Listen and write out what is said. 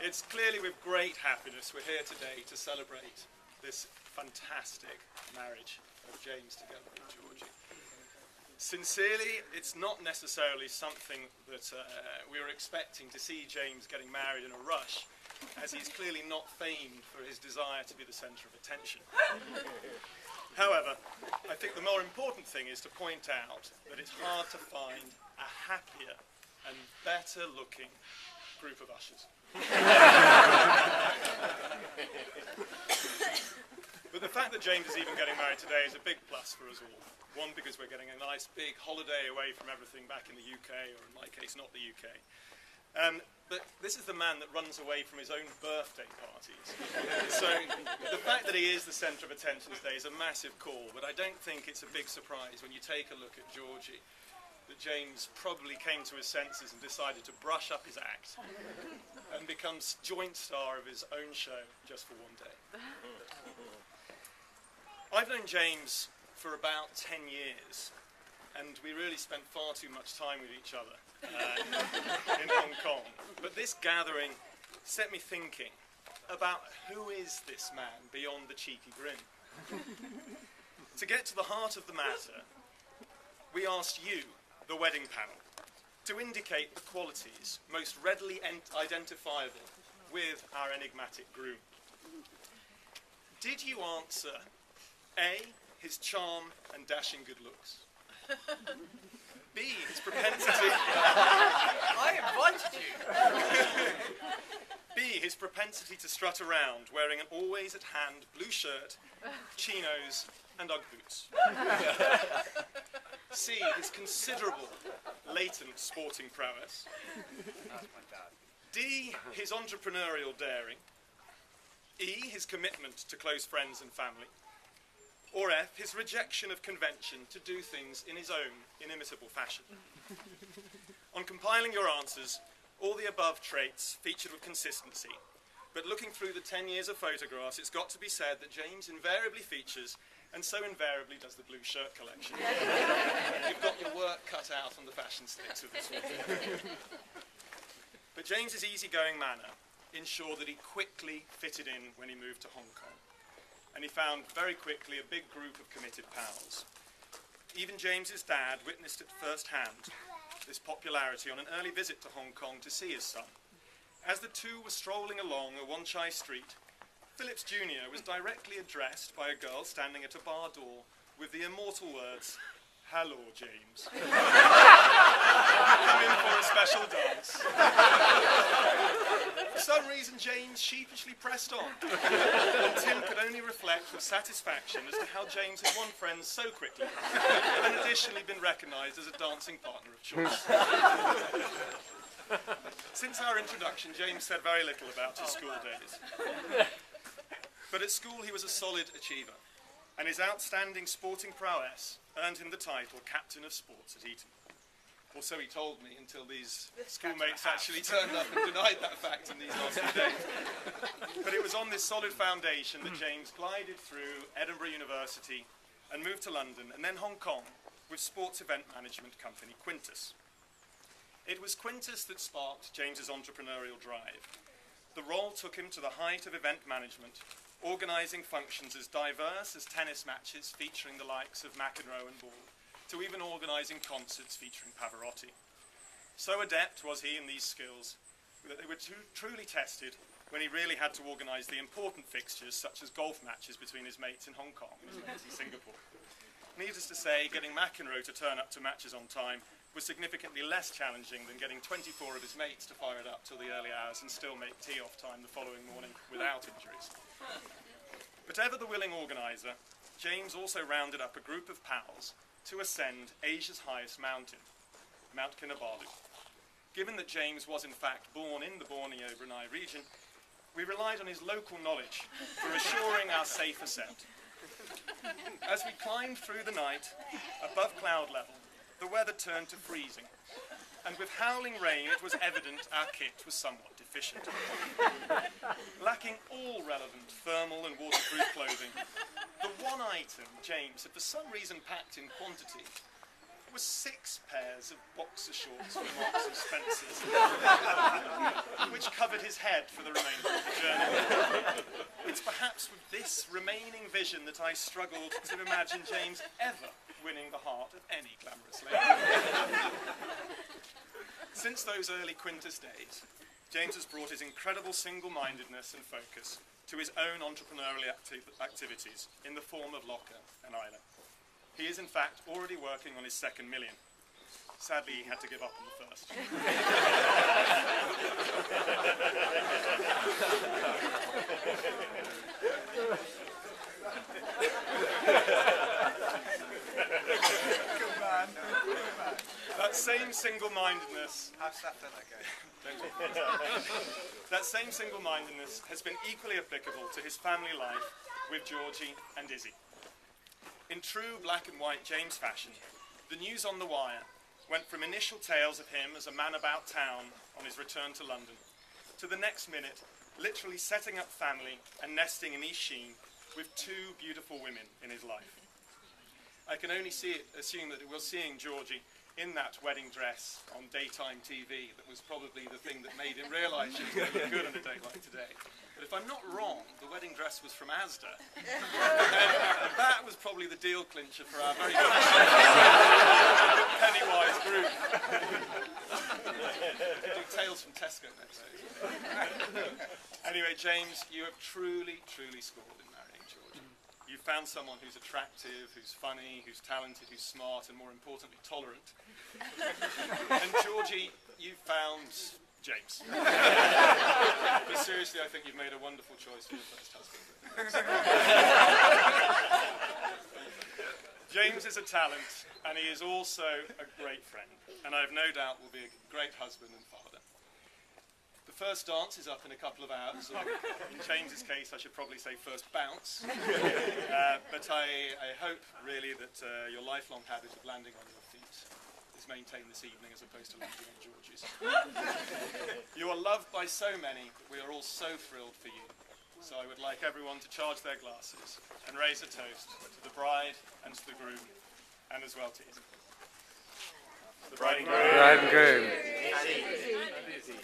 It's clearly with great happiness we're here today to celebrate this fantastic marriage of James together with Georgie. Sincerely, it's not necessarily something that we were expecting to see James getting married in a rush, as he's clearly not famed for his desire to be the centre of attention. However, I think the more important thing is to point out that it's hard to find a happier and better looking group of ushers. But the fact that James is even getting married today is a big plus for us all. One, because we're getting a nice big holiday away from everything back in the UK, or in my case, not the UK. But this is the man that runs away from his own birthday parties. So the fact that he is the centre of attention today is a massive call, but I don't think it's a big surprise when you take a look at Georgie that James probably came to his senses and decided to brush up his act and becomes joint star of his own show just for one day. I've known James for about 10 years, and we really spent far too much time with each other in Hong Kong. But this gathering set me thinking about who is this man beyond the cheeky grin. To get to the heart of the matter, we asked you, the wedding panel, to indicate the qualities most readily identifiable with our enigmatic groom. Did you answer A, his charm and dashing good looks? B, his propensity... I invited you! B, his propensity to strut around wearing an always-at-hand blue shirt, chinos and Ugg boots? C, his considerable latent sporting prowess? That's my dad. D, his entrepreneurial daring? E, his commitment to close friends and family? Or F, his rejection of convention to do things in his own inimitable fashion? On compiling your answers, all the above traits featured with consistency, but looking through the 10 years of photographs, it's got to be said that James invariably features, and so invariably does the blue shirt collection. You've got your work cut out on the fashion sticks with this one. But James's easygoing manner ensured that he quickly fitted in when he moved to Hong Kong. And he found very quickly a big group of committed pals. Even James's dad witnessed it firsthand, this popularity, on an early visit to Hong Kong to see his son. As the two were strolling along a Wan Chai street, Phillips Jr. was directly addressed by a girl standing at a bar door with the immortal words, "Hello, James. Come in for a special dance." For some reason, James sheepishly pressed on, and Tim could only reflect with satisfaction as to how James had won friends so quickly, and additionally been recognised as a dancing partner of choice. Since our introduction, James said very little about his school days. But at school he was a solid achiever, and his outstanding sporting prowess earned him the title Captain of Sports at Eton. Or so he told me, until these schoolmates actually turned up and denied that fact in these last few days. But it was on this solid foundation that James glided through Edinburgh University and moved to London, and then Hong Kong, with sports event management company Quintus. It was Quintus that sparked James's entrepreneurial drive. The role took him to the height of event management, organising functions as diverse as tennis matches featuring the likes of McEnroe and Ball, to even organising concerts featuring Pavarotti. So adept was he in these skills that they were truly tested when he really had to organise the important fixtures such as golf matches between his mates in Hong Kong and his mates in Singapore. Needless to say, getting McEnroe to turn up to matches on time was significantly less challenging than getting 24 of his mates to fire it up till the early hours and still make tee-off time the following morning without injuries. But ever the willing organiser, James also rounded up a group of pals to ascend Asia's highest mountain, Mount Kinabalu. Given that James was in fact born in the Borneo-Brunei region, we relied on his local knowledge for assuring our safe ascent. As we climbed through the night, above cloud level, the weather turned to freezing, and with howling rain it was evident our kit was somewhat deficient. Lacking all relevant thermal and waterproof clothing, the one item James had for some reason packed in quantity was 6 pairs of boxer shorts from Marks and Spencer's, which covered his his head for the remainder of the journey. It's perhaps with this remaining vision that I struggled to imagine James ever winning the heart of any glamorous lady. Since those early Quintus days, James has brought his incredible single-mindedness and focus to his own entrepreneurial activities in the form of Locker and Isla. He is in fact already working on his second million. Sadly, he had to give up on the first. Good man. That same single-mindedness... How's that fella go? That same single-mindedness has been equally applicable to his family life with Georgie and Izzy. In true black and white James fashion, the news on the wire went from initial tales of him as a man about town on his return to London, to the next minute literally setting up family and nesting in East Sheen with two beautiful women in his life. I can only assume that we're seeing Georgie in that wedding dress on daytime TV that was probably the thing that made him realise she was going to look good on a day like today. But if I'm not wrong, the wedding dress was from Asda. And that was probably the deal clincher for our very Pennywise group. They do Tales from Tesco next. Anyway, James, you have truly, truly scored in marrying Georgie. You've found someone who's attractive, who's funny, who's talented, who's smart, and more importantly, tolerant. And Georgie, you've found James. But seriously, I think you've made a wonderful choice for your first husband. James is a talent, and he is also a great friend, and I have no doubt will be a great husband and father. The first dance is up in a couple of hours, or in James's case, I should probably say first bounce. But I hope really that your lifelong habit of landing on your feet is maintained this evening as opposed to landing on George's. You are loved by so many that we are all so thrilled for you. So I would like everyone to charge their glasses and raise a toast to the bride and to the groom, and as well to Izzy. The bride and groom. Bride and groom. Izzy.